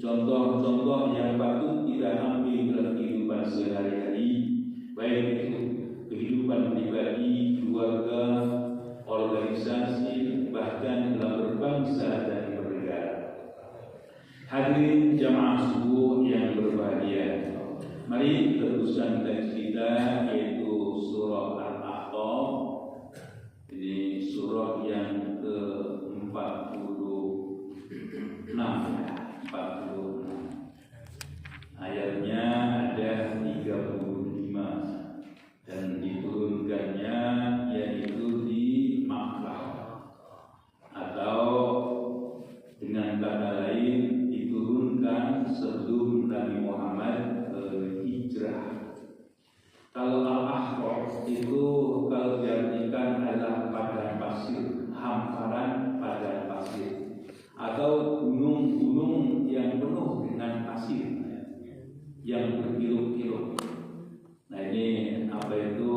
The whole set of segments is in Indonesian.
contoh-contoh yang patut kita ambil dalam kehidupan sehari-hari, baik itu Hadirin jamaah subuh yang berbahagia, mari kita teruskan teks kita, yaitu surah Al-Ahqaf. Ini surah yang ke-46, 46. Ayatnya ada 35 dan diturunkannya yaitu di Makkah, atau dengan kata lain diturunkan sebelum Nabi Muhammad hijrah. Kalau Al-Ahqaf itu kalau diartikan adalah padang pasir, hamparan padang pasir, atau gunung-gunung yang penuh dengan pasir yang berkilo-kilo. Nah ini apa itu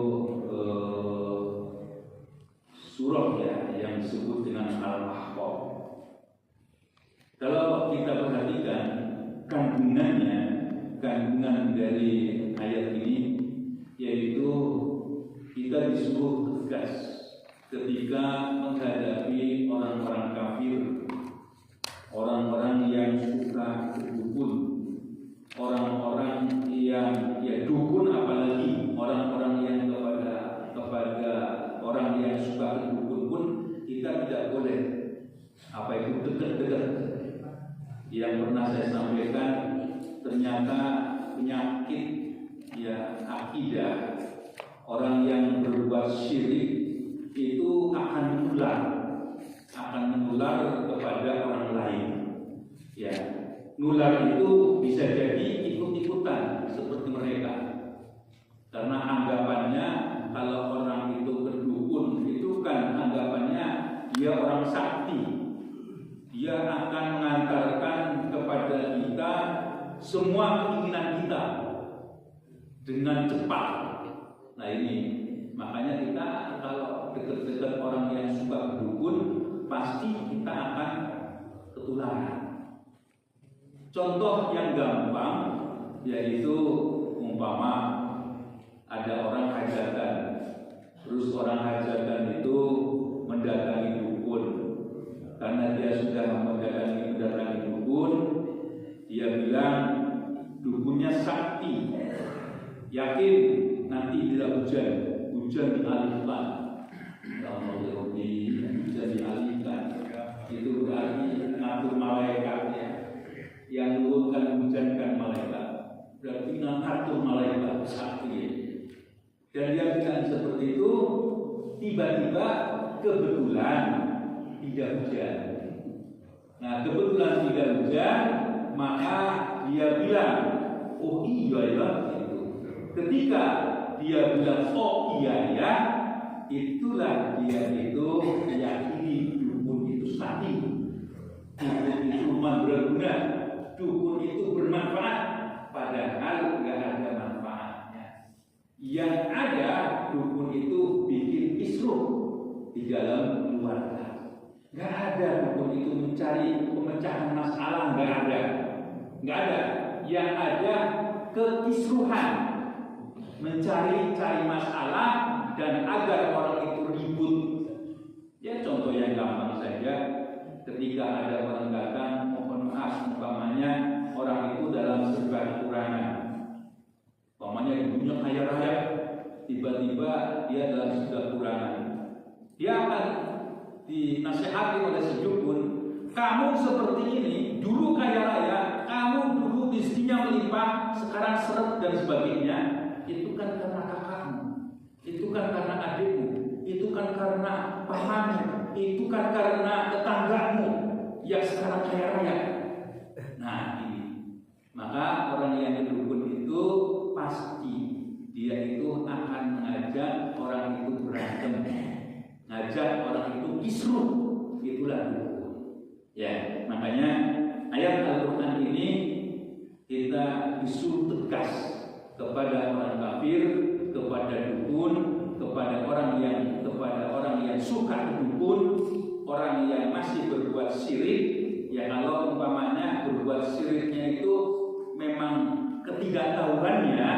surah ya yang disebut dengan Al-Ahqaf. Kalau kita perhatikan kandungan dari ayat ini, yaitu kita disuruh tegas ketika menghadapi orang-orang kafir, orang-orang yang suka berdukun, orang-orang yang dukun, apalagi orang-orang yang kepada orang yang suka berdukun pun kita tidak boleh dekat-dekat. Yang pernah saya sampaikan, ternyata penyakit akidah orang yang berbuat syirik itu akan menular kepada orang lain. Ya, nular itu bisa jadi ikut-ikutan seperti mereka, karena anggapannya kalau orang itu berdukun itu kan anggapannya dia orang sakti. Dia akan mengantarkan kepada kita semua keinginan kita dengan cepat. Nah ini makanya kita kalau dekat-dekat orang yang suka berdukun, pasti kita akan ketularan. Contoh yang gampang yaitu umpama ada orang hajatan, terus orang hajatan itu mendatangi dukun. Karena dia sudah mendatangi dukun, dia bilang dukunnya sakti, yakin nanti tidak hujan dialihkan. Hujan dialihkan itu berarti ngatur malaikatnya, yang turunkan hujan kan malaikat, berarti ngatur malaikat sakti. Dan dia bilang seperti itu, tiba-tiba kebetulan tidak hujan. Nah kebetulan tidak hujan, maka dia bilang, oh iya ya itu. Ketika dia bilang oh iya ya, itulah dia itu yakini dukun itu sakti, dukun itu berguna, dukun itu bermanfaat, padahal nggak ada manfaatnya. Yang ada dukun itu bikin kisruh di dalam keluarga. Nggak ada dukun itu mencari pemecahan masalah, nggak ada. Yang ada kekisruhan, mencari masalah dan agar orang itu ribut. Ya contoh yang gampang saja, ketika ada orang datang mohon maaf, umpamanya orang itu dalam serba kekurangan, umpamanya ibunya kaya raya, tiba-tiba dia dalam serba kekurangan, dia akan dinasihati oleh sedukun, kamu seperti ini, dulu kaya raya, kamu dulu rezekinya melimpah, sekarang seret dan sebagainya. Itu kan karena kakakmu, itu kan karena adikmu, itu kan karena pamanmu, itu kan karena tetanggamu yang sekarang kaya raya. Nah ini, maka orang yang berdukun itu pasti dia itu akan mengajak orang itu berantem, ngajak orang itu kisruh, itulah dukun. Ya, makanya ayat Al-Quran ini kita disuruh tegas kepada orang kafir, kepada dukun, kepada orang yang suka dukun, orang yang masih berbuat syirik. Ya kalau umpamanya berbuat syiriknya itu memang ketidaktahuannya,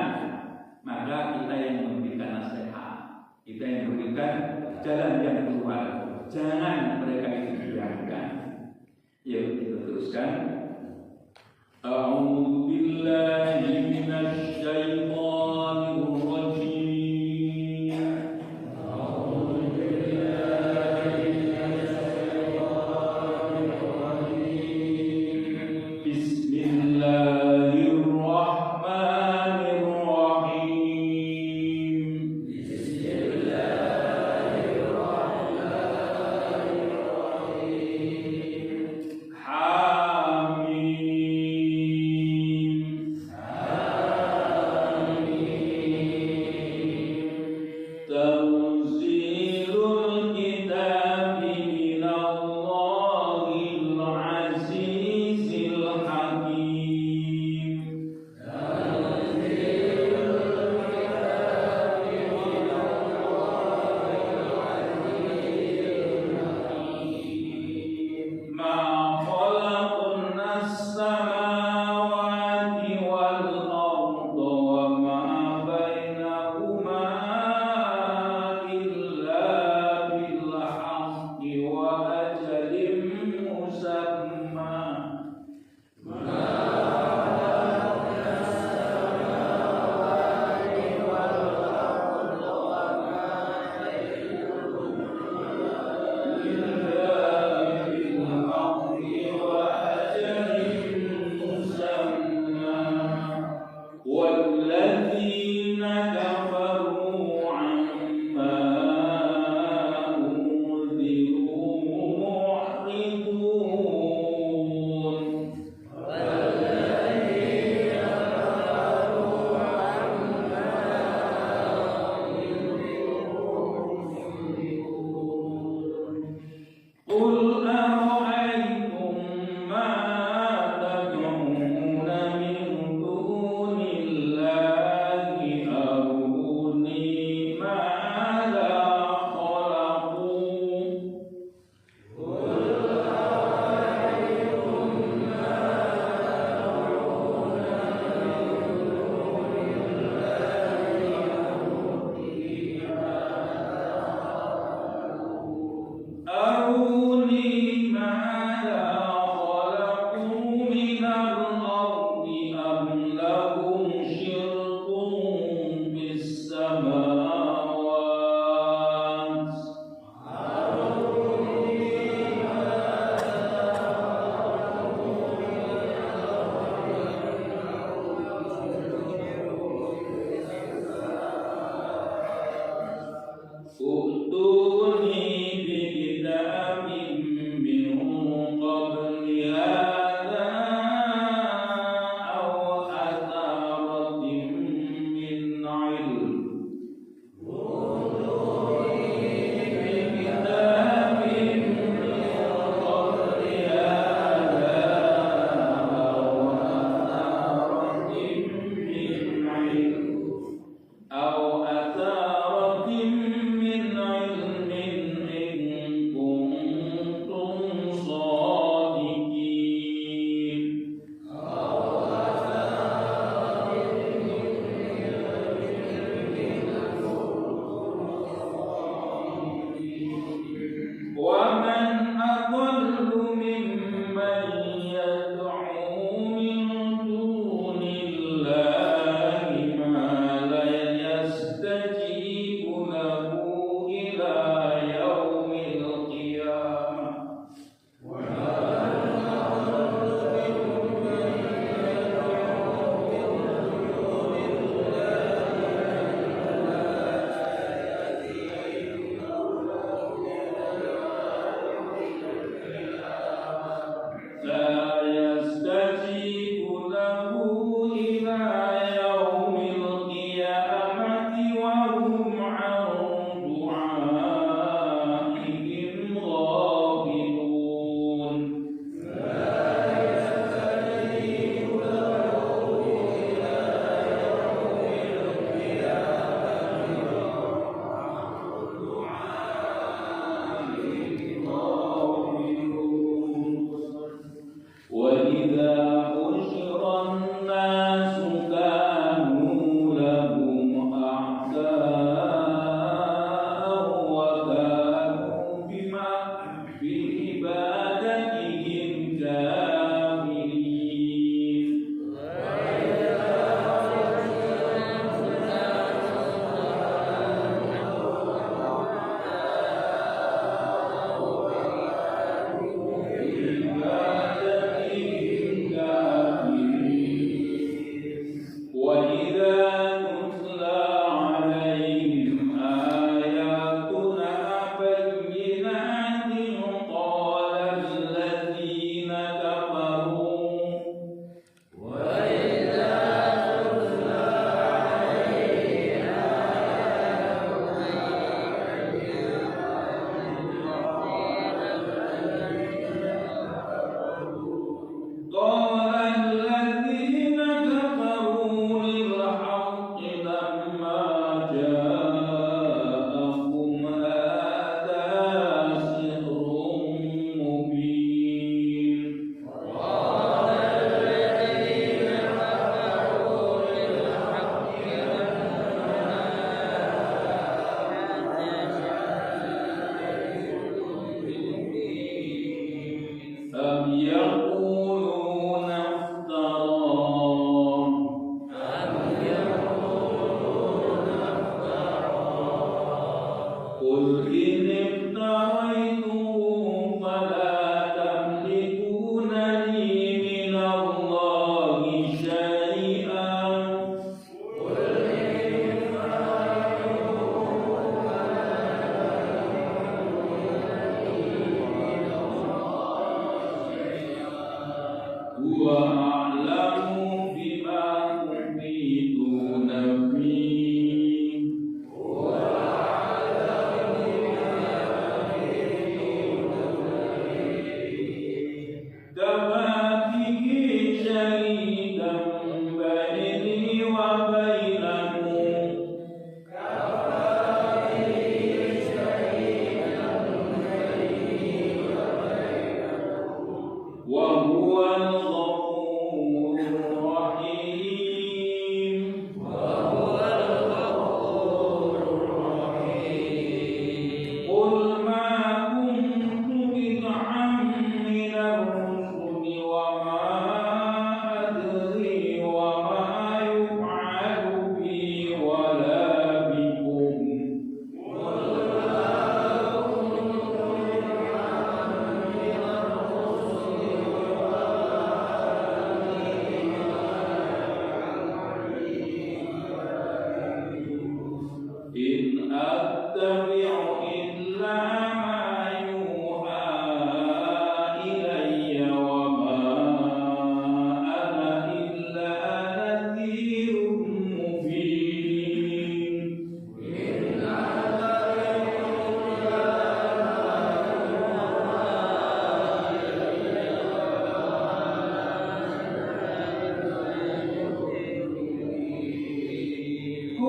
maka kita yang memberikan nasihat, kita yang memberikan jalan yang keluar. Jangan mereka itu dibiarkan. Yuk kita teruskan.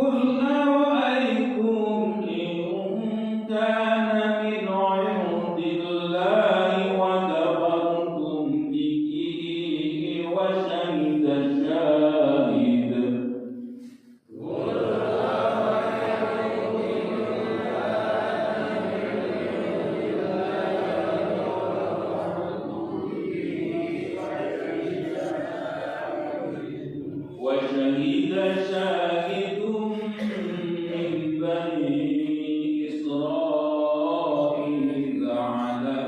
قل أرأيتم إن كان من عند الله وكفرتم به وشهد شاهد وشهد شاهد من بني إسرائيل على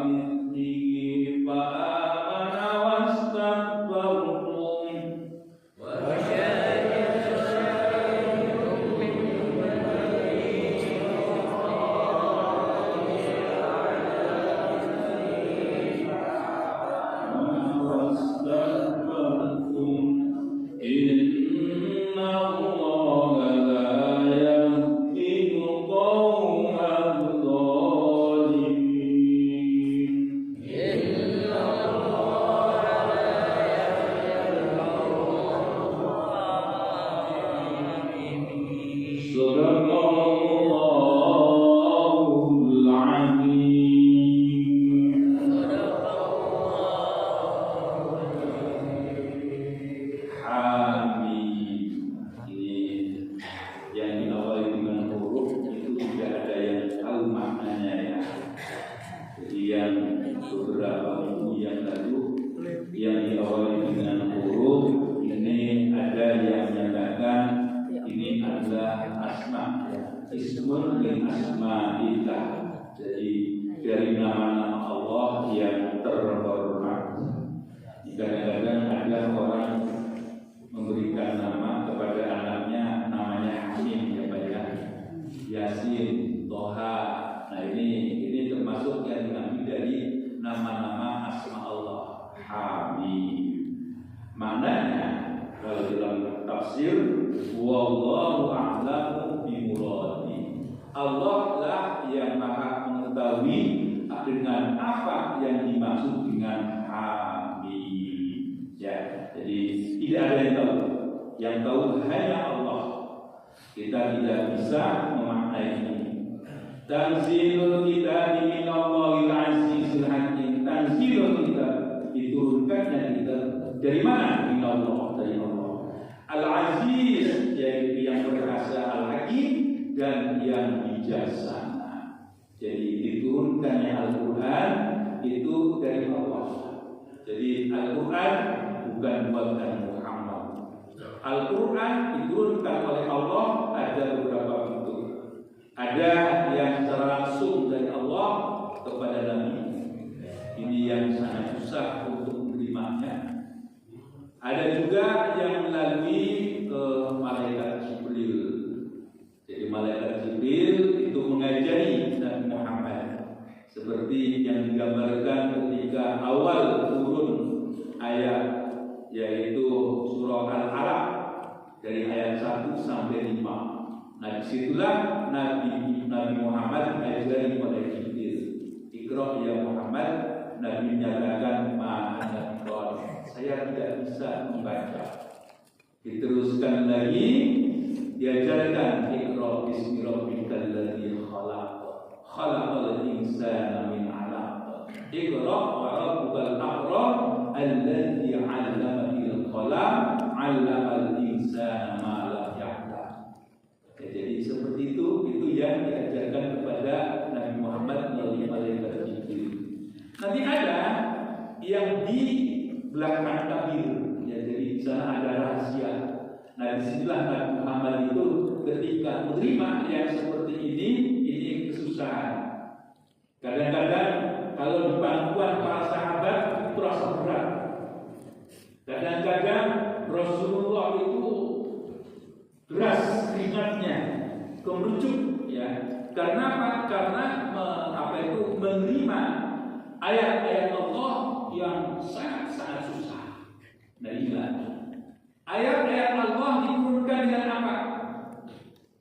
مثله فآمن واستكبرتم إن الله لا يهدي القوم الظالمين صدق الله العظيم. Hamid. Ini yang diawali dengan huruf itu tidak ada yang tahu maknanya ya. Jadi yang beberapa minggu yang lalu yang diawali dengan huruf ini ada yang menyatakan ini adalah asma, ismun min asma'illah. Jadi dari nama-nama Allah yang terhormat. Kadang-kadang ada orang memberikan nama kepada anaknya namanya Hasim ya Pak ya, Yasin, Toha. Nah ini termasuk yang diambil dari nama-nama asma Allah. Hamid. Maknanya kalau dalam tafsir wallahu a'lamu bimuradi. Allah lah yang maha mengetahui dengan apa yang dimaksud dengan hamid. Ya, jadi tidak ada yang tahu. Yang tahu hanya Allah. Kita tidak bisa memaknai ini. Tanzilul kitab min Allahil azizil hakim. Tanzilul kitab diturunkannya kita dari mana? Min Allah, dari Allah. Al-Aziz yaitu yang berkuasa, Al-Hakim dan yang bijaksana. Jadi diturunkannya Al-Quran itu dari Allah. Jadi Al-Quran bukan buatan Muhammad. Al-Quran diturunkan oleh Allah ada beberapa bentuk. Ada yang secara langsung dari Allah kepada Nabi. Ini yang sangat susah untuk menerimanya. Ada juga yang melalui ke malaikat Jibril. Jadi malaikat Jibril itu mengajari Nabi Muhammad seperti yang digambarkan ketika awal turun ayat yaitu surah Al-Alaq dari ayat 1 sampai 5. Nah disitulah Nabi Muhammad mengajari kepada Jibril, Iqra ya Muhammad. Nabi menyatakan ma'ana saya tidak bisa membaca. Diteruskan lagi diajarkan Iqra bismi rabbikal ladzi khalaq khalaqal insana min 'alaq Iqra wa rabbukal akram alladzi 'allama bil qalam 'allamal insana ma lam ya'lam. Jadi seperti itu yang diajarkan kepada Nabi Muhammad melalui malaikat Jibril. Nanti ada yang di belakang tabir, ya, jadi di sana ada rahasia. Nah disinilah Nabi Muhammad itu ketika menerima yang seperti ini kesusahan. Kadang-kadang kalau di pangkuan para sahabat itu rasa berat. Kadang-kadang Rasulullah itu deras keringatnya, kemerucut, ya. Karena apa? Karena menerima ayat-ayat Allah yang sangat susah. Nah inilah ayat-ayat Allah diturunkan dengan apa?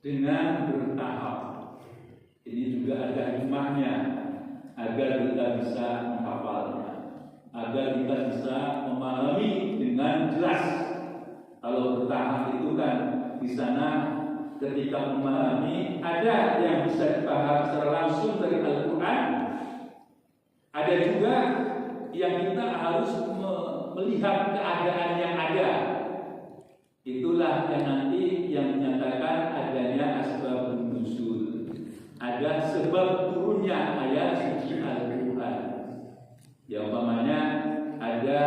Dengan bertahap. Ini juga ada hikmahnya agar kita bisa menghafalnya, agar kita bisa memahami dengan jelas. Kalau bertahap itu kan di sana ketika memahami, ada yang bisa dipahami secara langsung dari Al-Quran, ada juga yang kita harus melihat keadaan yang ada. Itulah yang nanti yang menyatakan adanya asbabun nuzul. Ada sebab turunnya ayat suci Al-Quran. Ya umpamanya ada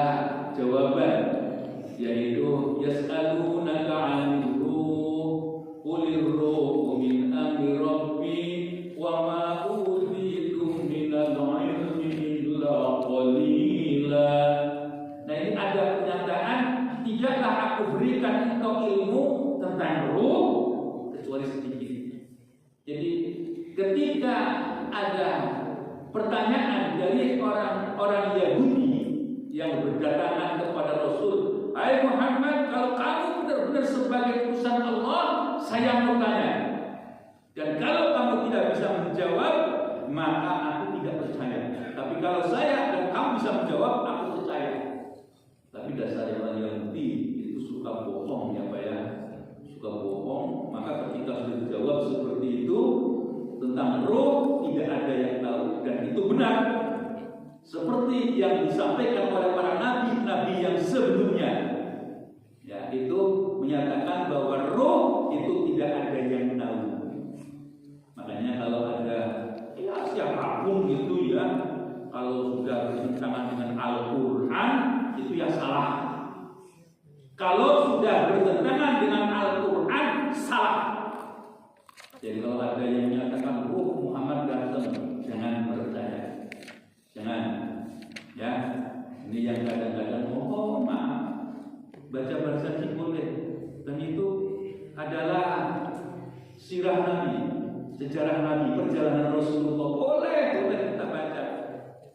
jawaban, yaitu yas'alunaka 'anil ruh qulir ruhu min amri rabbi wa ma utitum minal ilmi illa qalila. Nah, ini ada pernyataan, tidaklah aku berikan engkau ilmu tentang ruh kecuali sedikit. Jadi ketika ada pertanyaan dari orang-orang Yahudi yang berdatangan kepada Rasul, "Hai Muhammad, kalau kamu benar-benar sebagai utusan Allah, saya mau tanya. Dan kalau kamu tidak bisa menjawab, maka aku tidak percaya. Tapi kalau saya dan kamu bisa menjawab, aku percaya." Tapi dasar orang Yahudi itu suka bohong, ya Pak ya, suka bohong. Maka ketika sudah dijawab seperti itu tentang roh, tidak ada yang tahu, dan itu benar. Seperti yang disampaikan oleh para nabi-nabi yang sebelumnya, ya, itu menyatakan bahwa roh itu tidak ada yang tahu. Makanya kalau ada ya siapapun gitu ya, kalau sudah bertentangan dengan Al-Quran itu ya salah. Kalau sudah bertentangan dengan Al-Quran salah. Jadi kalau ada yang menyatakan roh Muhammad datang, jangan percaya. Jangan, ya. Ini yang kadang-kadang maaf, baca-baca sih boleh, dan itu adalah sirah Nabi, sejarah Nabi, perjalanan Rasulullah, boleh kita baca.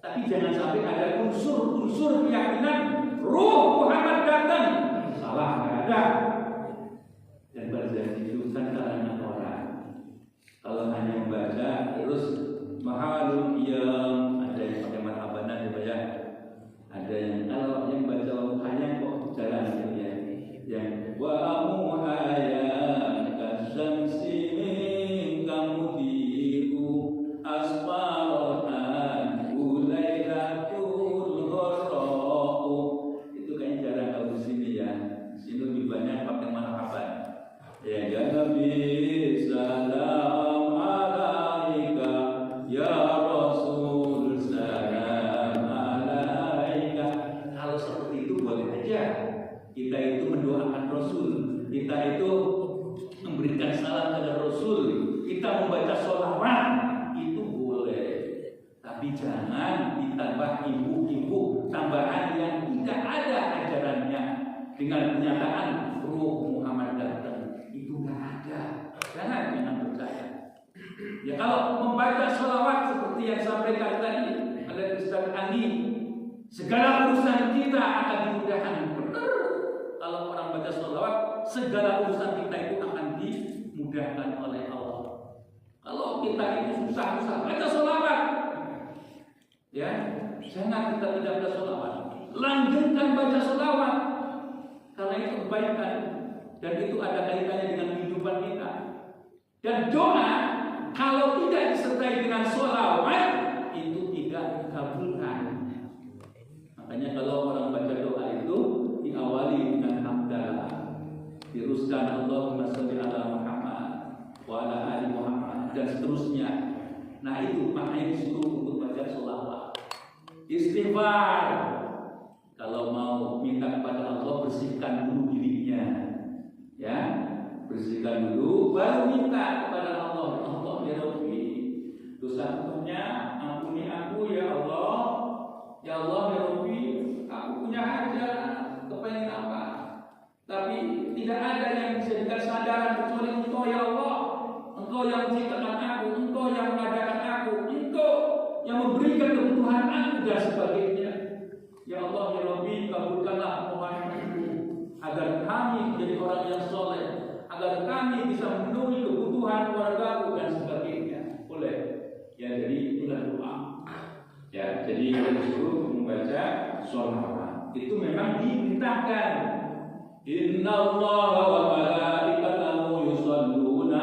Tapi jangan sampai ada unsur-unsur keyakinan roh Muhammad datang, salah, nggak ada. Dan berjanji itu kan kalangan orang. Kalau hanya membaca terus mahalun yang ada yang pakai marhabanan ya, ada yang kalau yang baca hanya kok jalan gitu ya, yang wa muhaya kasamsi kamu diu asfarohan ulailatul ghorau, itu kayaknya jarang kalau di sini ya. Di sini lebih banyak pakai marhaban. Ya Nabi salam alaika ya Rasul salam alaika. Kalau seperti itu boleh aja. Kita itu mendoakan Rasul, kita itu memberikan salam kepada Rasul, kita membaca sholawat, itu boleh. Tapi jangan ditambah ibu-ibu tambahan yang tidak ada ajarannya dengan pernyataan ruh Muhammad datang. Itu nggak ada. Jangan percaya. Ya kalau membaca sholawat seperti yang sampaikan tadi oleh Ustaz Andi, segala urusan kita akan dimudahkan. Benar. Kalau orang baca sholawat, segala urusan kita itu akan dimudahkan oleh Allah. Kalau kita itu susah-susah baca sholawat, ya jangan kita tidak baca sholawat. Lanjutkan baca sholawat, karena itu kebaikan. Dan itu ada kaitannya dengan kehidupan kita. Dan doa kalau tidak disertai dengan sholawat itu tidak dikabulkan. Makanya kalau orang baca doa itu diawali dengan hamdalah, teruskan Allahumma sholli ala Muhammad wa ala ali Muhammad dan seterusnya. Nah itu maknanya disuruh untuk baca sholawat. Istighfar, kalau mau minta kepada Allah bersihkan dulu dirinya, ya, bersihkan dulu, baru minta kepada Allah. Allah ya Rabbi, dosa-dosanya ampuni aku ya Allah. Ya Allah ya Rabbi, aku punya hajat, kepengen apa? Tapi tidak ada yang dijadikan sandaran kecuali Engkau ya Allah. Engkau yang menciptakan aku, Engkau yang mengadakan aku, Engkau yang memberikan kebutuhan aku dan sebagainya. Ya Allah ya Rabbi, kabulkanlah mohonanku agar kami menjadi orang yang soleh, agar kami bisa memenuhi kebutuhan keluargaku dan sebagainya. Boleh. Ya jadi itulah doa. Ya jadi kita disuruh membaca sholawat. Itu memang dimintakan. Innallaha wa malaikatahu yusholluna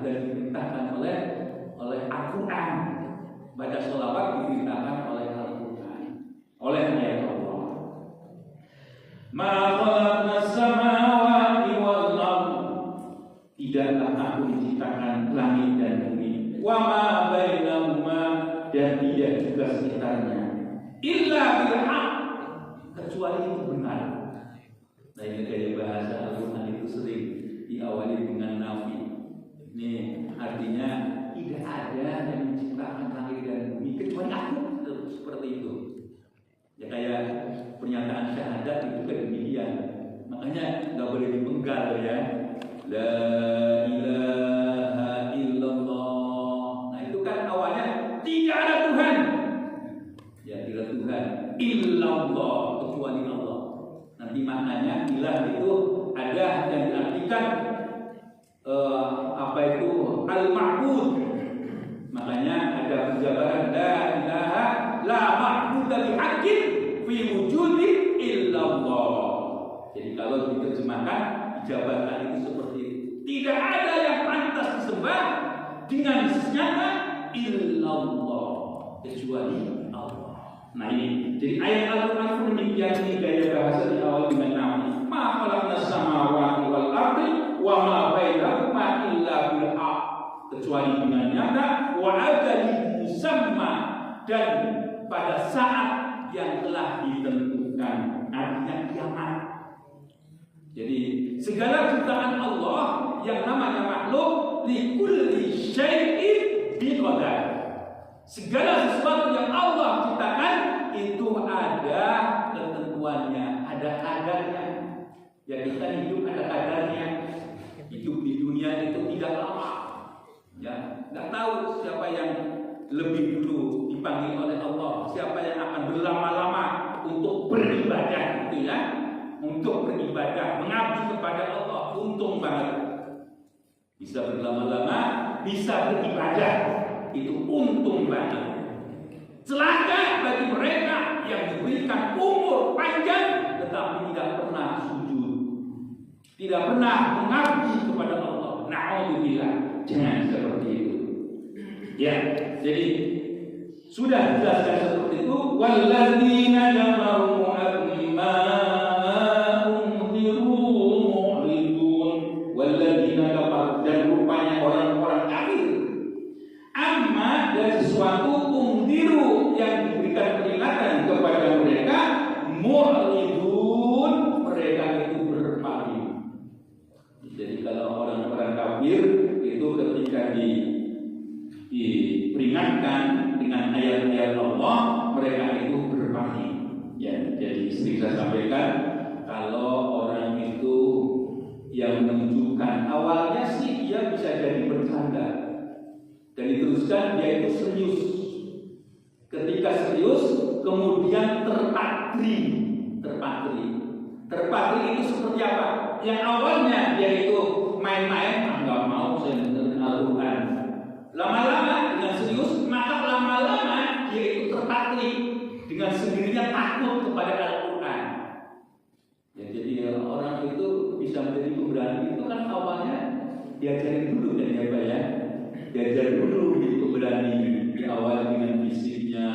dan diperintahkan oleh Al-Quran. Baca sholawat diperintahkan oleh Al-Quran, oleh ayat Allah. Ma khalaqnas samawati wal ardh, tidaklah aku menciptakan langit dan bumi, wa ma bainahuma, dan tidak juga sekitarnya, illa bil haqq, kecuali itu benar. Nah, ini gaya bahasa Al-Quran itu sering diawali dengan nafi. Ini artinya tidak ada yang menciptakan langit dan bumi kecuali aku, seperti itu. Ya kayak pernyataan syahadat itu kayak demikian. Makanya nggak boleh dipenggal ya. La ilaha illallah. Nah itu kan awalnya tidak ada Tuhan. Ya tidak Tuhan. Illallah, kecuali Allah. Nanti maknanya ilah itu ada yang diartikan apa itu al-ma'bud. Makanya ada penjabaran la ilaha la ma'bud bihaqqin fi wujudi illallah. Jadi kalau diterjemahkan jabatan itu seperti itu. Tidak ada yang pantas disembah dengan senyata illallah, kecuali Allah. Nah ini, jadi ayat Al-Quran pun demikian, ini gaya bahasa di awal dengan nama ma khalaqnas samawati wal ardi wa ma bainahuma illa bil haqq, kecuali dengan nyata, wa ajalin musamma, dan pada saat yang telah ditentukan, artinya kiamat. Jadi segala ciptaan Allah yang namanya makhluk likulli syai'in biqadar. Segala sesuatu yang Allah ciptakan itu ada ketentuannya, ada kadarnya. Ya kita hidup ada kadarnya. Hidup di dunia itu tidak lama. Ya, nggak tahu siapa yang lebih dulu dipanggil oleh Allah, siapa yang akan berlama-lama untuk beribadah, gitu ya. Untuk beribadah, mengabdi kepada Allah, untung banget. Bisa berlama-lama, bisa beribadah, itu untung banget. Celaka bagi mereka yang diberikan umur panjang tetapi tidak pernah sujud, tidak pernah mengabdi kepada Allah. Na'udzubillah, jangan seperti itu. Ya, jadi sudah dijelaskan seperti itu. Walladzina kafaru amma dan rupanya orang-orang kafir amma dan sesuatu umdiru yang diberikan peringatan kepada mereka mu'ridun, mereka itu berpaling. Jadi kalau orang-orang kafir itu ketika diperingatkan dengan ayat-ayat Allah, mereka itu berpaling. Ya, jadi sering saya sampaikan, kalau orang itu yang menunjukkan awalnya sih dia bisa jadi bercanda dan diteruskan dia itu serius. Ketika serius kemudian terpatri itu seperti apa? Yang awalnya dia itu main-main, nggak mau saya dengerin Al-Quran. Lama-lama dengan serius, maka lama-lama dia itu terpatri, dengan sendirinya takut kepada Al-Quran. Ya, jadi orang itu bisa menjadi pemberani itu kan awalnya diajarin dulu kan ya Pak ya. Diajarin dulu menjadi pemberani, diawali dengan fisiknya,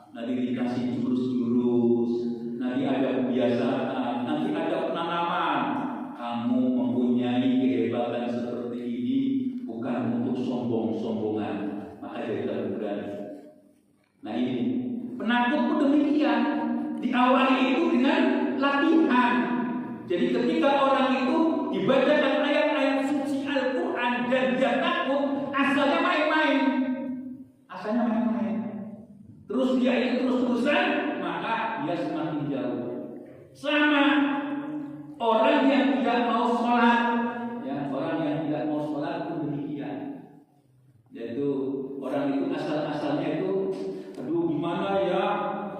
nanti dikasih jurus-jurus, nanti ada kebiasaan, nanti ada penanaman. Kamu mempunyai kehebatan seperti ini bukan untuk sombong-sombongan, maka jadi berani. Nah ini penakut pun demikian, diawali itu dengan latihan. Jadi ketika orang itu dibacakan ayat-ayat suci Al-Quran dan dia takut, asalnya main-main. Terus dia itu terus-terusan, maka dia semakin jauh. Sama orang yang tidak mau sholat, ya, orang yang tidak mau sholat pun demikian. Yaitu orang itu asal-asalnya itu, aduh gimana ya,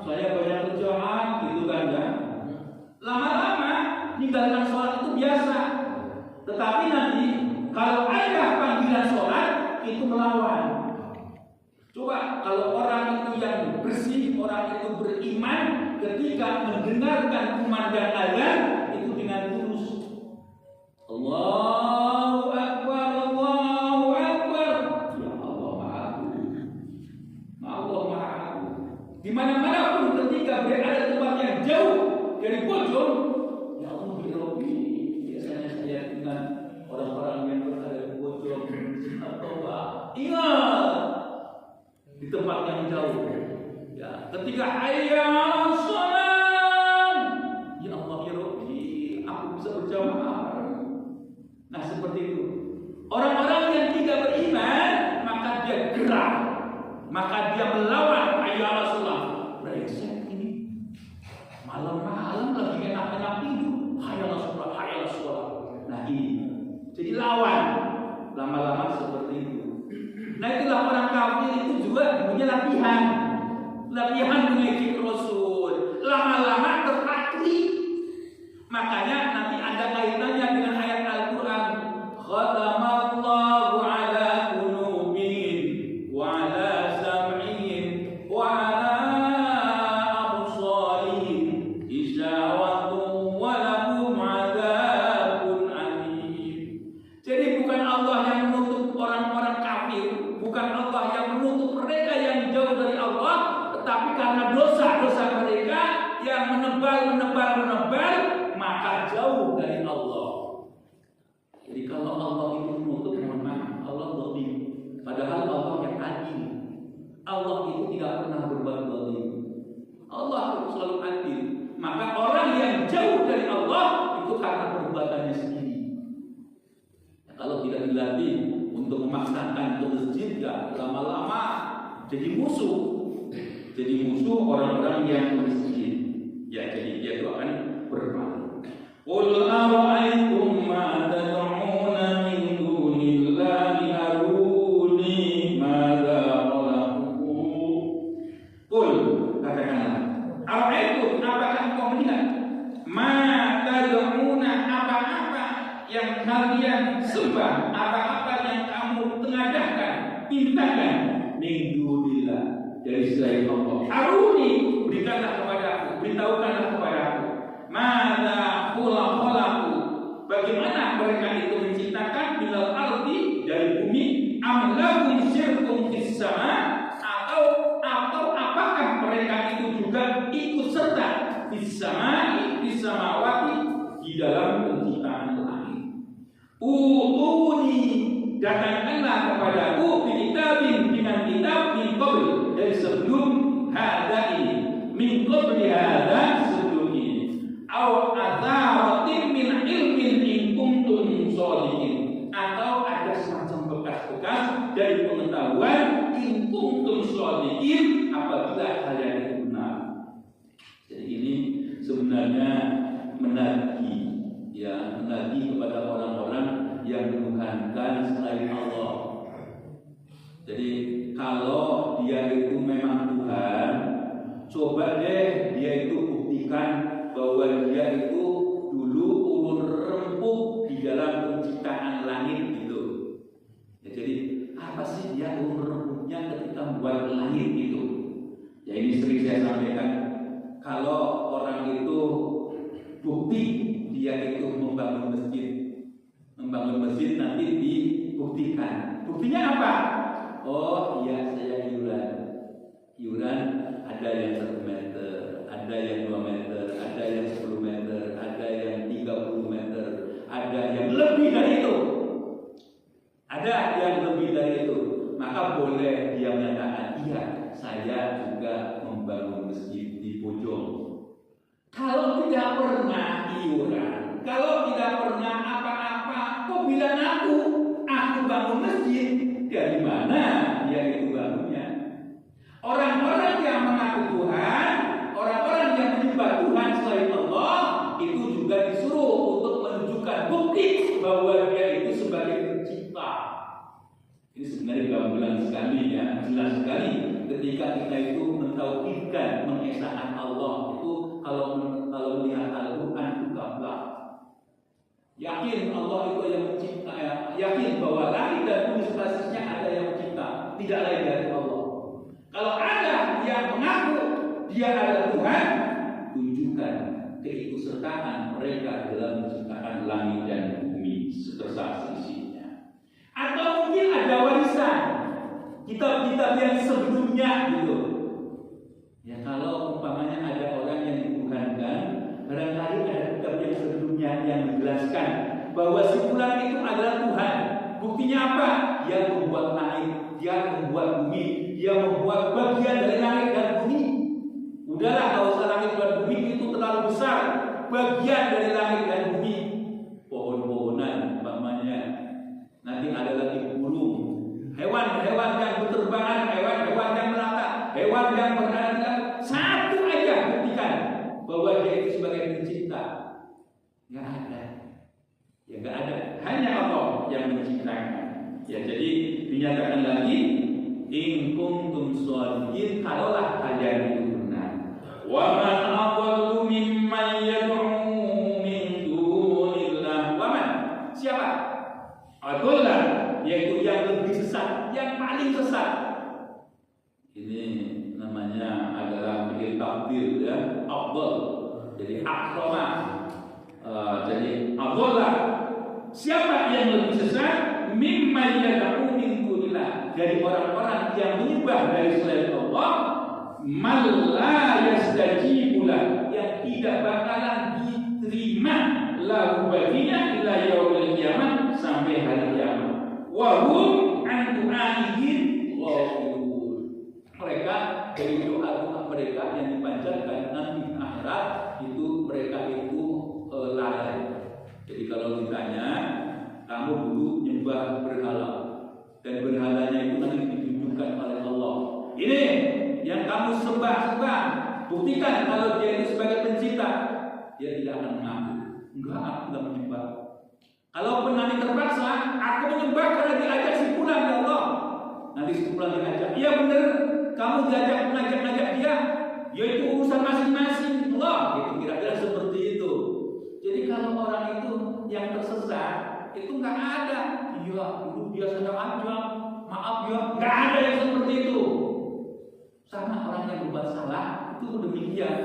saya banyak kerjaan, gitu kan ya. Lama-lama meninggalkan sholat itu biasa. Tetapi nanti kalau ada panggilan sholat itu melawan. Coba kalau orang itu yang bersih, orang itu beriman, ketika mendengarkan kumandang azan itu dengan tulus, Allahu Akbar, Allahu tempat yang jauh. Ya, ketika hayya 'alas shalah, ya Allah ya Rabbi, aku bisa berjamaah. Nah seperti itu. Orang-orang yang tidak beriman, maka dia gerah, maka dia melawan hayya 'alas shalah. Brengsek ini, malam-malam lagi enak-enak tidur, hayya 'alas shalah, hayya 'alas shalah. Nah ini, jadi lawan. Lama-lama seperti itu. Nah itulah orang kafir itu juga punya latihan mengaji Rasul. Lama-lama terpatri. Makanya nanti ada kaitannya dengan ayat Al-Quran. Khatamallahu ala qulubihim wa ala sam'ihim wa ala absarihim isyawatun wa lahum adzabun alim. Jadi bukan Allah yang menutup orang-orang kafir, bukan Allah yang menutup mereka yang jauh dari Allah, tetapi karena dosa-dosa mereka yang menebal, maka jauh dari Allah. Jadi kalau Allah itu menutup, mohon maaf, Allah zalim. Padahal Allah yang adil. Allah itu tidak pernah berbuat zalim. Allah itu selalu adil. Maka orang yang jauh dari Allah itu karena perbuatannya sendiri. Ya, kalau tidak dilatih untuk memaksakan ke masjid, ya lama-lama jadi musuh. Jadi musuh orang-orang yang ke masjid. Ya, jadi dia itu akan berpaling. Qul ara'aytum ma tad'una min dunillahi aruni madza khalaqu. Qul, katakanlah, ara'aytum, apakah engkau melihat ma tad'una, apa-apa yang kalian sembah, apa-apa yang kamu tengadahkan, pintakan min dunillah, dari selain Allah. Aruni, berikanlah kepadaku, beritahukanlah kepadaku. Mada khalaqu, bagaimana mereka itu menciptakan minal ardi, dari bumi, am lahum syirkun fis sama, atau apakah mereka itu juga ikut serta fis samawati, di dalam penciptaan langit. Utuni, datangkanlah kepadaku kitabin, dengan kitab min qabl, dari sebelum hada ini, min qabli hada, sebelum ini, aw atharatin min ilmin in kuntum sholihin, atau ada semacam bekas-bekas dari pengetahuan in kuntum sholihin, apabila kalian itu benar. Jadi ini sebenarnya menagih, ya, menagih kepada orang-orang yang menuhankan selain Allah. Jadi kalau dia itu memang Tuhan, coba deh dia itu buktikan bahwa dia itu dulu ulun rempuk di dalam penciptaan langit gitu. Ya, jadi apa sih dia ulun rempuknya ketika membuat langit itu? Ya ini sering saya sampaikan. Kalau orang itu bukti dia itu membangun masjid nanti dibuktikan. Buktinya apa? Oh iya, saya iuran ada yang 1 meter, ada yang 2 meter, ada yang 10 meter, ada yang 30 meter, ada yang lebih dari itu. Maka boleh dia menyatakan, iya, saya juga membangun masjid di Bojong. Kalau tidak pernah iuran, kalau tidak pernah apa-apa, kok bilang aku bangun masjid? Dari mana dia itu bangunnya? Orang-orang yang mengaku Tuhan, orang-orang yang menyembah Tuhan selain Allah, itu juga disuruh untuk menunjukkan bukti bahwa dia itu sebagai pencipta. Ini sebenarnya gamblang sekali, ya, jelas sekali ketika kita itu mentauhidkan, mengesahkan Allah. Itu kalau melihat Al-Quran itu gamblang. Yakin Allah itu yang mencipta, ya. Yakin bahwa langit dan bumi basisnya ada yang mencipta, tidak lain dari Allah. Kalau ada yang mengaku dia adalah Tuhan, tunjukkan keikutsertaan mereka dalam menciptakan langit dan bumi serta seisinya. Atau mungkin ada warisan kitab-kitab yang sebelumnya gitu. Ya, kalau umpamanya ada orang yang dituhankan, barangkali ada kitab yang sebelumnya yang menjelaskan bahwa si fulan itu adalah Tuhan. Buktinya apa? Dia membuat langit, dia membuat bumi, dia membuat bagian dari langit dan bumi. Udahlah, kalau usah langit dan bumi itu terlalu besar. Bagian dari langit dan bumi, pohon-pohonan, umpamanya. Nanti ada lagi burung, hewan-hewan yang berterbangan, hewan-hewan yang melata, hewan yang berada. Satu aja buktikan bahwa dia itu sebagai pencipta. Nggak ada. Ya nggak ada. Hanya Allah yang menciptakan. Ya, jadi dinyatakan lagi, in kuntum sholihin, kalaulah kalian itu benar. Wa man adallu mimman yad'u min dunillah. Wa man? Siapa? Adallah, yaitu yang lebih sesat, yang paling sesat. Ini namanya adalah fi'il tafdil, ya, afdal. Jadi akrama. Jadi adallah, siapa yang lebih sesat? Mimman yad'u min dunillah, dari orang-orang yang menyembah dari selain Allah, man la yastajibu lah, yang tidak bakalan diterima lahu baginya ila yaumil qiyamah, sampai hari kiamat. Wa hum an du'aihim ghafilun, mereka dari doa-doa mereka yang dipanjatkan nanti akhirat itu mereka itu lalai. Jadi kalau ditanya, kamu dulu nyembah berhala dan berhalanya itu nanti ditunjukkan oleh Allah, ini yang kamu sembah-sembah, buktikan kalau dia itu sebagai pencipta, dia tidak akan mengaku. Enggak, aku tidak menyembah. Kalaupun nanti terpaksa, aku menyembah karena diajak si fulan, ya Allah. Nanti si fulan diajak, iya benar, kamu diajak mengajak dia, yaitu urusan masing-masing Allah. Itu kira-kira seperti itu. Jadi kalau orang itu yang tersesat itu nggak ada, iya dulu biasanya aja, maaf ya, nggak ada yang seperti itu. Sama orang yang berbuat salah itu demikian,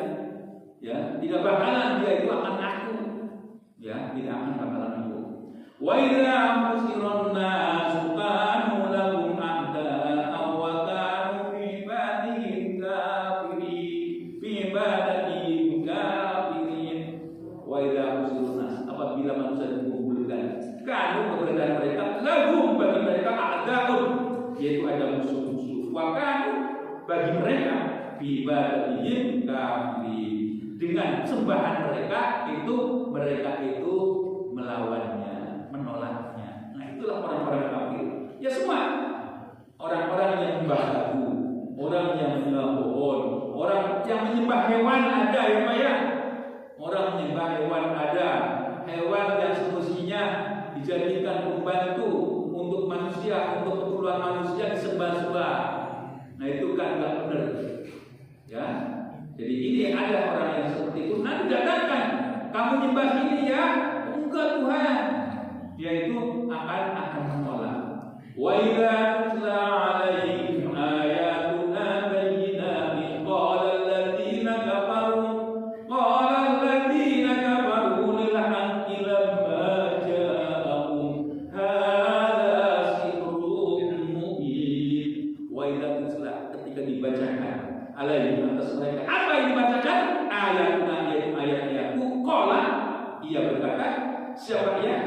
ya, tidak bakalan dia itu akan ngaku, ya, tidak akan bakalan ngaku. Wa idza musiron nasu kanu lahum a'da'a wa kanu fi ibadihim kafirin, fi ibadihim kafirin. Wa idza musiron nas, apabila manusia dikumpulkan, kanu keberadaan mereka lahum, bagi mereka a'da'un, yaitu ada musuh-musuh. Wa kanu, bagi mereka bibadatihim kafirin, dengan sembahan mereka itu melawannya, menolaknya. Nah, itulah orang-orang kafir. Ya semua orang-orang yang menyembah Tuhan, orang yang menyembah pohon, orang yang menyembah hewan ada, ya Pak ya. Orang menyembah hewan ada, hewan yang semestinya dijadikan pembantu untuk manusia, untuk keperluan manusia disembah-sembah. Nah itu kan nggak benar, ya. Jadi ini ada orang yang seperti itu. Nanti datangkan, kamu nyembah ini ya, enggak Tuhan. Dia itu akan menolak. Wa idza tutla 'alaihim ayatuna bayyinatin qala alladziina kafaru lil haqqi lamma ja'ahum hadza sihrun mubin. Wa idza tutla, ketika dibacakan alaihim atas mereka, apa yang dibacakan? Ayatuna, yaitu ayat-ayatku. Qala, ia berkata, siapa ia?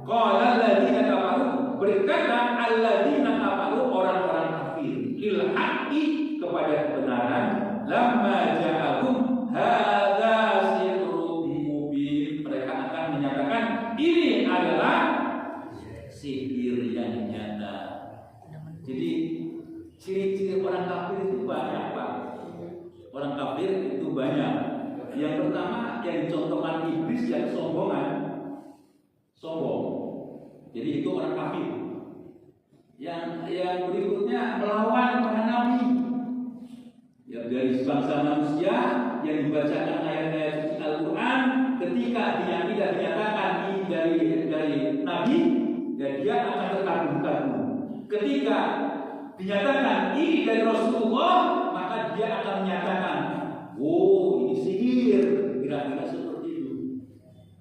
Qala alladziina kafaru, berkata alladziina kafaru, orang-orang kafir, lil haqqi, kepada kebenaran, lamma ja'ahum hadza sihrun mubin, mereka akan menyatakan ini adalah sihir yang nyata. Jadi ciri-ciri orang kafir itu banyak, Pak. Orang kafir itu banyak. Yang pertama yang dicontohkan iblis, yang sombongan, sombong. Jadi itu orang kafir. Yang berikutnya melawan para nabi. Ya, dari bangsa manusia yang dibacakan ayat-ayat suci Al-Quran, ketika dia tidak dinyatakan dari nabi, dan dia akan terkagum-kagum. Ketika dinyatakan ini dari Rasulullah, maka dia akan menyatakan, oh ini sihir, kira-kira seperti itu.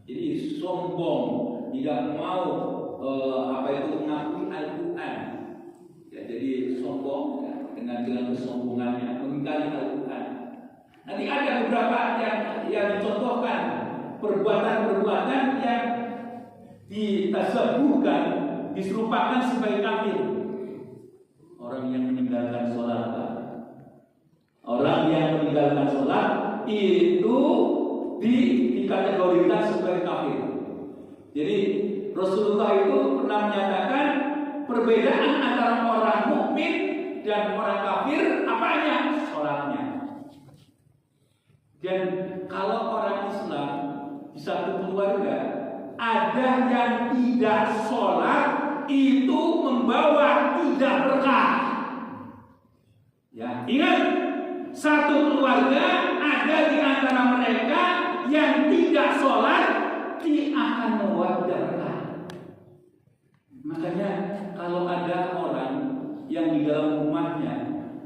Jadi sombong, tidak mau mengakui Al-Quran. Ya, jadi sombong, ya, dengan kesombongannya mengingkari Al-Quran. Nanti ada beberapa yang dicontohkan perbuatan-perbuatan yang ditasabuhkan, diserupakan sebagai kafir. Orang yang meninggalkan sholat itu dikategorikan sebagai kafir. Jadi Rasulullah itu pernah menyatakan perbedaan antara orang mukmin dan orang kafir apanya? Sholatnya. Dan kalau orang Islam di satu keluarga ada yang tidak sholat, itu membawa tidak berkah. Ya, ingat, satu keluarga ada di antara mereka yang tidak sholat, dia akan membawa tidak berkah. Makanya kalau ada orang yang di dalam rumahnya,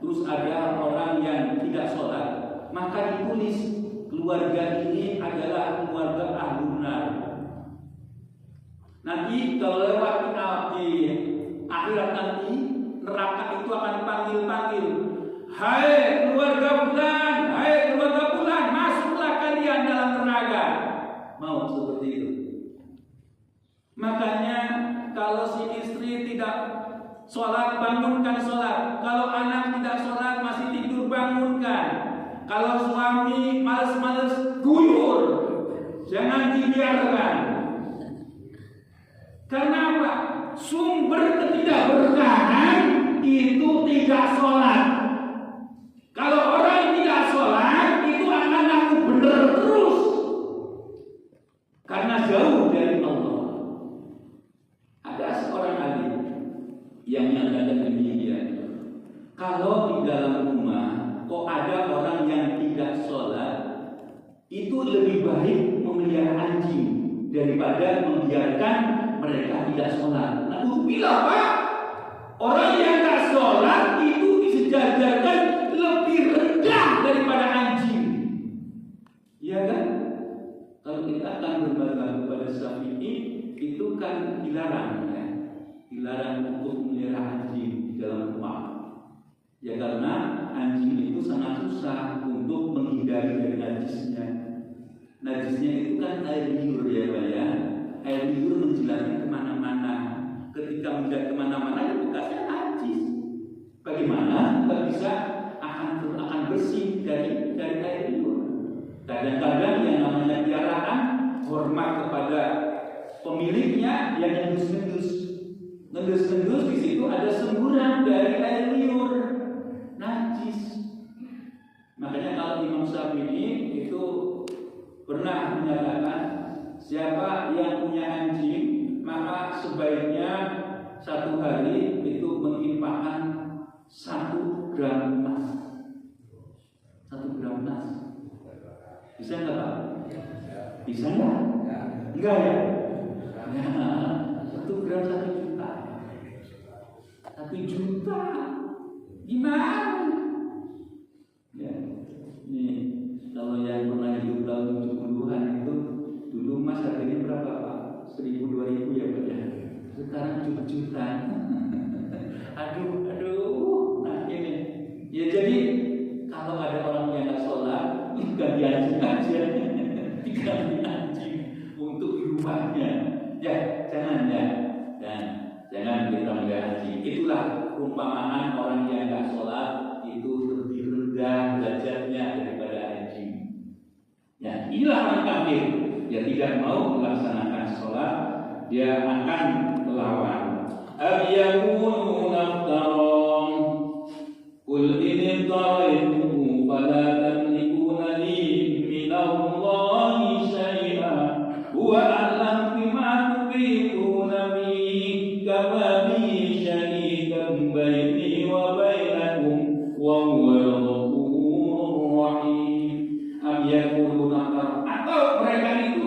terus ada orang yang tidak sholat, maka ditulis keluarga ini adalah keluarga ahlun nar. Nanti kalau lewat di akhirat nanti, neraka itu akan panggil-panggil, hai keluarga fulan, hai keluarga fulan, masuklah kalian dalam neraka. Mau seperti itu. Makanya kalau si istri tidak sholat, bangunkan sholat. Kalau anak tidak sholat, masih tidur, bangunkan. Kalau suami males-males, guyur. Jangan dibiarkan. Karena apa? Sumber ketidakberkahan itu tidak sholat. Kalau orang tidak sholat, itu akan aku benar terus. Karena jauh dari Allah. Ada seorang alim yang menyatakan demikian. Kalau di dalam rumah kok ada orang yang tidak sholat, itu lebih baik memelihara anjing daripada membiarkan mereka tidak sholat. Nah, bila Pak, orang yang tidak sholat itu disejajarkan lebih rendah daripada anjing. Iya kan? Kalau kita akan berbalik kepada Syafi'i, itu kan dilarang, ya. Dilarang untuk memelihara anjing di dalam rumah. Ya karena anjing itu sangat susah untuk menghindari dari najisnya. Najisnya itu kan air liur, ya Pak ya. Air liur menjelajah kemana-mana. Ketika menjelajah kemana-mana, ya bekasnya najis. Bagaimana kita bisa akan bersih dari air liur? Kadang-kadang yang namanya piaraan, hormat kepada pemiliknya, yang ngendus-ngendus. Ngendus-ngendus di situ ada semburan dari air liur, najis. Makanya kalau Imam Syafi'i itu pernah menyatakan, siapa yang punya anjing, maka sebaiknya satu hari itu menginfakkan 1 gram emas. 1 gram emas. Bisa nggak Pak? Bisa nggak? Enggak ya? 1 gram 1 juta. 1 juta. Gimana? Ya, ini kalau yang pernah hidup tahun 70-an itu, dulu emas harganya berapa Pak? 1.000, 2.000 ya Pak ya? Sekarang juta. Aduh. Nah ini, ya jadi kalau ada orang yang nggak sholat, ganti anjing aja, diganti anjing untuk di rumahnya. Ya jangan jangan kita melihara anjing. Itulah perumpamaan orang yang nggak sholat itu lebih rendah derajatnya daripada anjing. Ya inilah orang kafir yang tidak mau melaksanakan sholat, dia akan melawan. Abiyakunu naftarom kul ini ta'ituhu fala tamlikuna li minallahi syai'a huwa a'lam bima tufiduna bi kama bi syahidan baini wa bainakum wa huwal ghafurur rahim. Abiyakunu naftarom, atau mereka itu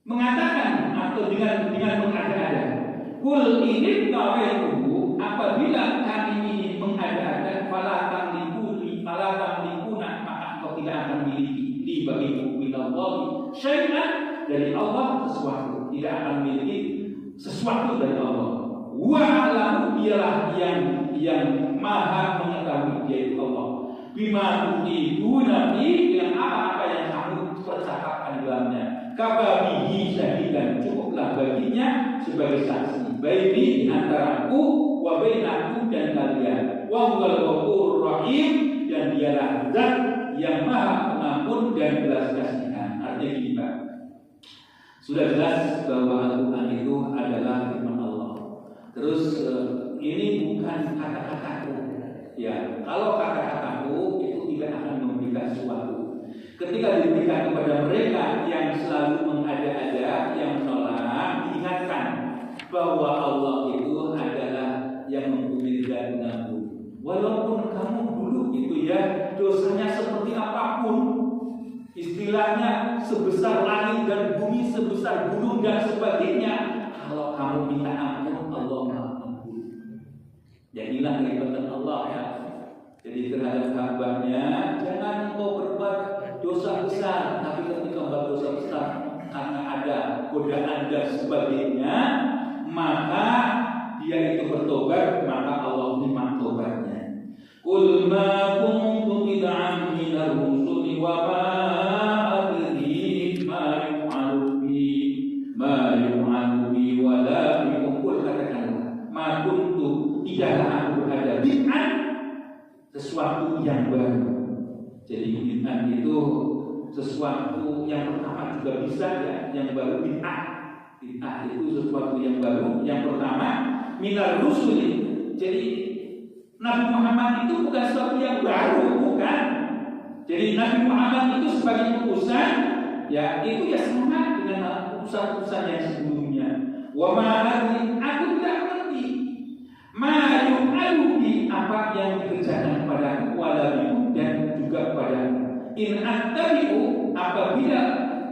mengatakan atau dengan mengada-ada, kul ini tawaituhu, apabila kami ini mengada-ada, fala tamlikuna, maka engkau tidak akan memiliki di bagimu minallahi syai'an, dari Allah sesuatu, tidak akan memiliki sesuatu dari Allah. Wa a'lamu, dialah yang maha mengetahui, yaitu Allah. Bima tufiduna fi, dengan apa yang kamu percakapkan dalamnya. Kababihi syahidan, cukuplah baginya sebagai saksi. Baini antaraku, wa bainakum dan kalian. Wa huwal ghafurur rahim, dan dialah zat yang Maha Pengampun dan belas kasihan. Artinya gini Pak, sudah jelas bahwa Al-Quran itu adalah firman Allah. Terus ini bukan kata-kataku. Ya, kalau kata-kataku itu tidak akan memberikan sesuatu. Ketika diberikan kepada mereka yang selalu mengada-ada, yang menolak, diingatkan bahwa Allah itu adalah yang mengampuni dan mengampuni. Walaupun kamu dulu itu ya dosanya seperti apapun, istilahnya sebesar langit dan bumi, sebesar gunung dan sebagainya, kalau kamu minta ampun, Allah mengampuni. Jadilah kehebatan Allah ya. Jadi terhadap hambanya, jangan engkau berbuat dosa besar, tapi ketika membuat dosa besar karena ada godaan dan sebagainya, maka dia itu bertobat, maka Allah menerima tobatnya. Qul ma kuntu bid'an minar rusuli wa ma adri ma yu'alu bi wa la bikum. Qul katakanlah, ma kuntu, tidaklah aku berada bid'an, sesuatu yang baru. Jadi bid'ah itu sesuatu yang pertama juga bisa ya, yang baru bid'ah. Bid'ah itu sesuatu yang baru. Yang pertama minar rusuli. Jadi Nabi Muhammad itu bukan sesuatu yang baru, bukan. Jadi Nabi Muhammad itu sebagai utusan, ya itu ya sama dengan utusan-utusan yang sebelumnya. Wa ma adri, aku tidak mengerti. Ma yu'alu bi, apa yang dikerjakan kepada walabiku dan juga kepada in attabi'u, apabila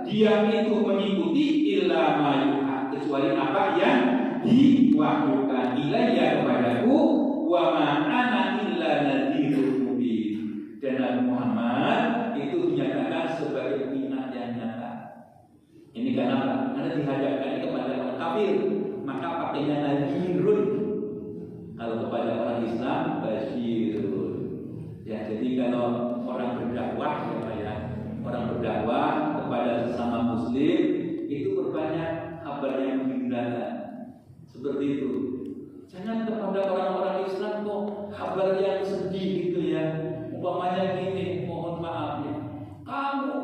dia itu mengikuti illa ma yuha, kecuali apa yang diwahyukan ilayya kepadaku, wa ma ana illa nadhirun mubin. Dan Nabi Muhammad itu dinyatakan sebagai pengingat yang nyata. Ini karena dihadapkan kepada orang kafir, maka pakainya nadhirun. Kalau kepada orang Islam, basyirun. Ya, jadi kalau orang berdakwah, orang berdakwah kepada sesama Muslim itu berbanyak kabar yang menggembirakan. Seperti itu. Jangan kepada orang-orang Islam kok kabar yang sedih gitu ya. Umpamanya gini, mohon maaf ya. Kamu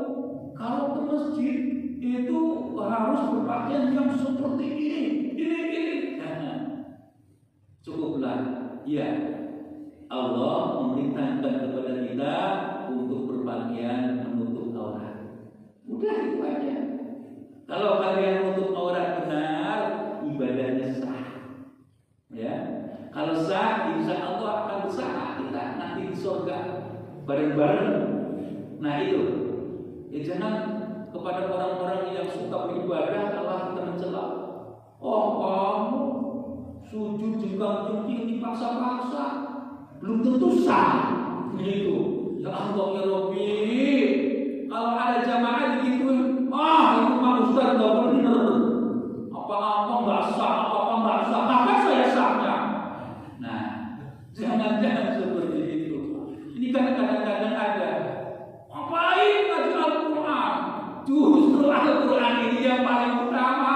kalau ke masjid itu harus berpakaian yang seperti ini. Jangan. Cukuplah. Ya. Allah memerintahkan kepada kita untuk berpakaian menutup aurat. Udah itu aja. Kalau kalian menutup aurat benar, ibadahnya sah. Ya, kalau sah, insya Allah akan bersama kita nanti di surga bareng-bareng. Nah itu, ya jangan kepada orang-orang yang suka beribadah Allah kita mencela. Oh kamu sujud jengkang-jengking dipaksa-paksa, belum tentu sah. Begitu. Ya Allah ya Rabbi, kalau ada jamaah digituin, itu mah Ustaz nggak benar. Apa-apa nggak sah, apa-apa nggak sah. Apa saya sahnya? Nah, jangan seperti itu. Ini kan kadang-kadang ada. Ngapain ngaji Al-Quran? Justru Al-Quran ini yang paling utama.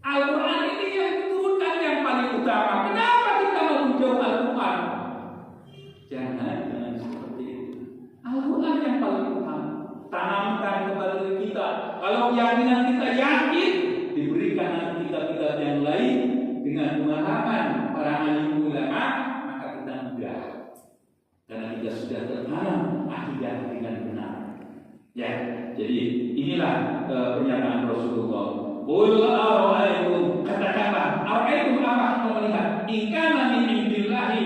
Al-Quran ini yang diturunkan yang paling utama. Kenapa kita mau menjauh Al-Quran? Jangan seperti itu. Al-Quran yang paling utama. Tanamkan kepada diri kita. Kalau keyakinan kita yakin, diberikan nanti kitab-kitab yang lain dengan pemahaman para alim ulama, maka kita mudah. Karena kita sudah tertanam akidah dengan benar. Ya, jadi inilah pernyataan Rasulullah. Qul ara'aytum, katakanlah, ara'aytum apa kamu melihat? In kana min indillahi,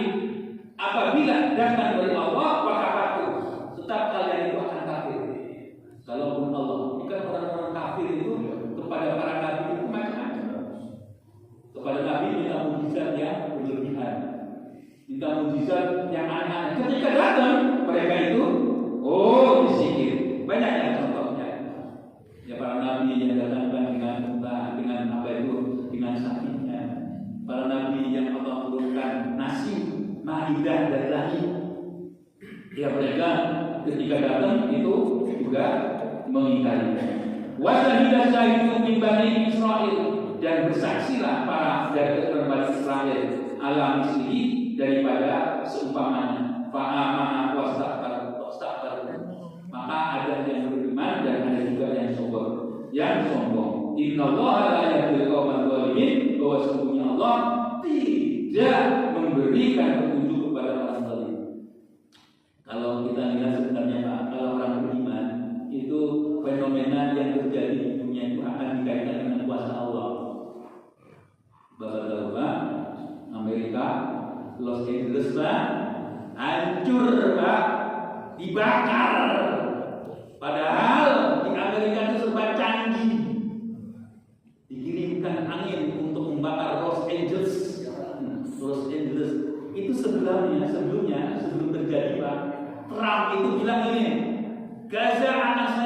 apabila datang dari Allah, wa kafartu, tetap kalian itu akan kafir. Kalaupun Allah, jika orang-orang kafir itu kepada para nabi itu macam-macam. Kepada nabi minta mujizat yang berlebihan, minta mujizat yang aneh-aneh. Ketika datang mereka itu, disihir. Banyak yang contohnya. Ya para nabi yang datangkan dengan apa itu, dengan sapinya. Para nabi yang Allah turunkan nasi maidah dari langit. Ya mereka ketika datang itu juga mengingkari. Wasahidah syahidun min bani Israil, dan bersaksilah para dari Bani Israil ala mislihi, daripada seumpamanya. Fa'amana wastakbaru wastakbaru. Maka ada yang beriman dan ada juga yang sombong. Yang sombong. Innallaha la yahdil qauman dzalimin. Bahwa sesungguhnya Allah tidak memberikan petunjuk kepada orang zalim. Kalau kita lihat sebenarnya Pak, kalau orang beriman itu fenomena yang terjadi di dunia itu akan dikaitkan dengan kuasa Allah. Bapak tahu Pak, Amerika, Los Angeles Pak, hancur Pak, dibakar. Padahal di Amerika itu serba canggih. Dikirimkan angin untuk membakar Los Angeles. Los Angeles itu sebelum terjadi Pak, Trump itu bilang ini, Gaza anak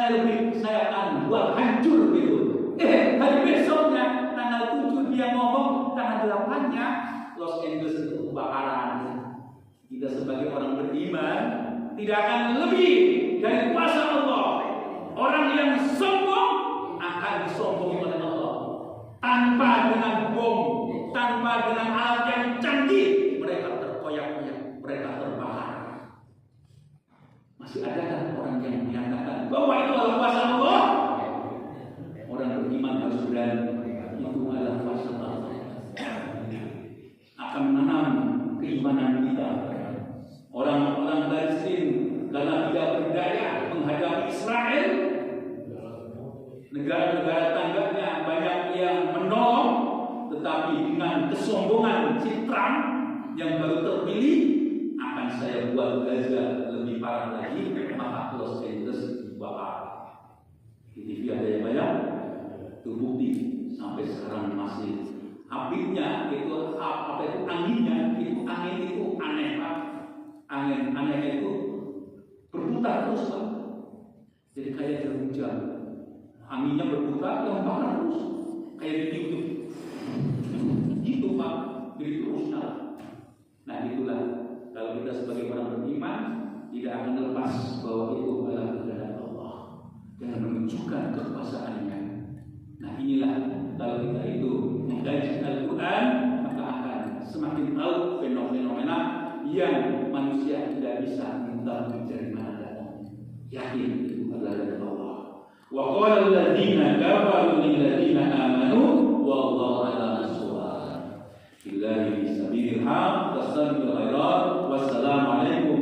saya akan buat hancur gitu. Hari besoknya tanggal 7 dia ngomong, tanggal 8-nya Los Angeles itu kebakaran. Kita sebagai orang beriman tidak akan lebih dari kuasa Allah. Orang yang sombong akan disombongi oleh Allah. Tanpa dengan bom, tanpa dengan alat yang canggih, mereka terkoyak-koyak, mereka terbakar. Masih ada kan orang yang menyatakan bahwa itu adalah kuasa Allah? Orang beriman harus berani. Itu adalah kuasa Allah. Akan menanam keimanan kita. Orang-orang Palestina karena tidak berdaya menghadapi Israel, negara-negara tangganya banyak yang menolong, tetapi dengan kesombongan si Trump yang baru terpilih, akan saya buat Gaza lebih parah lagi, maka Los Angeles dibakar. Di TV ada yang banyak, itu bukti sampai sekarang masih. Apinya itu apa itu anginnya, itu angin itu aneh Pak. Angin itu berputar terus Pak. Jadi kayak jarum jam. Anginnya berputar, yang bakar terus. Kayak ditiup. Gitu Pak. Jadi terus nyala. Nah itulah, kalau kita sebagai orang beriman tidak akan lepas bahwa itu adalah kehendak Allah dan menunjukkan kekuasaannya. Nah inilah, kalau kita itu mengkaji Al-Quran, maka akan semakin tahu fenomena yang manusia tidak bisa mengetahui dari mana datangnya. Yakin itu adalah dari Allah. Wa qala alladziina kafaru lil ladziina aamanu wallahu 'ala nasrihim. Billahi fi sabilillah, tasabbihul khairat, wassalamu alaikum